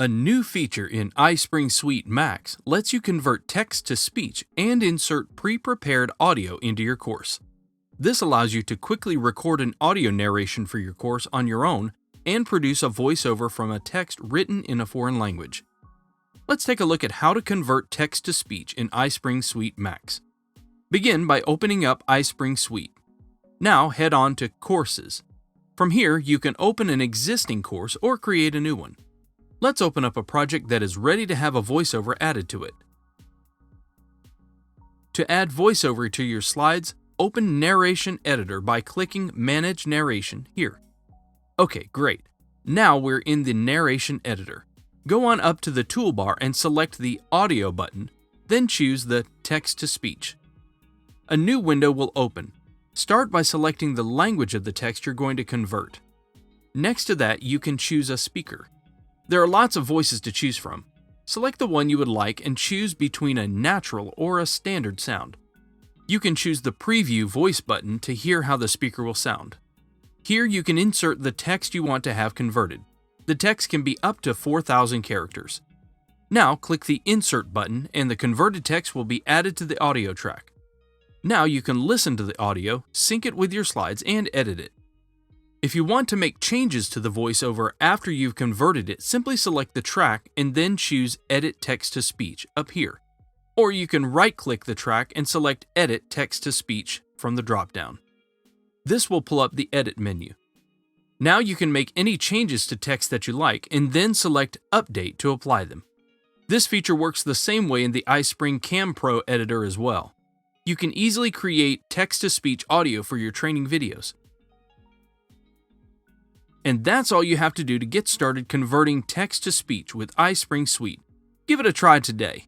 A new feature in iSpring Suite Max lets you convert text to speech and insert pre-prepared audio into your course. This allows you to quickly record an audio narration for your course on your own and produce a voiceover from a text written in a foreign language. Let's take a look at how to convert text to speech in iSpring Suite Max. Begin by opening up iSpring Suite. Now head on to Courses. From here, you can open an existing course or create a new one. Let's open up a project that is ready to have a voiceover added to it. To add voiceover to your slides, open Narration Editor by clicking Manage Narration here. Okay, great. Now we're in the Narration Editor. Go on up to the toolbar and select the Audio button, then choose the Text to Speech. A new window will open. Start by selecting the language of the text you're going to convert. Next to that, you can choose a speaker. There are lots of voices to choose from. Select the one you would like and choose between a natural or a standard sound. You can choose the Preview Voice button to hear how the speaker will sound. Here you can insert the text you want to have converted. The text can be up to 4,000 characters. Now click the Insert button and the converted text will be added to the audio track. Now you can listen to the audio, sync it with your slides, and edit it. If you want to make changes to the voiceover after you've converted it, simply select the track and then choose Edit Text to Speech up here. Or you can right-click the track and select Edit Text to Speech from the drop-down. This will pull up the Edit menu. Now you can make any changes to text that you like and then select Update to apply them. This feature works the same way in the iSpring Cam Pro editor as well. You can easily create text-to-speech audio for your training videos. And that's all you have to do to get started converting text to speech with iSpring Suite. Give it a try today.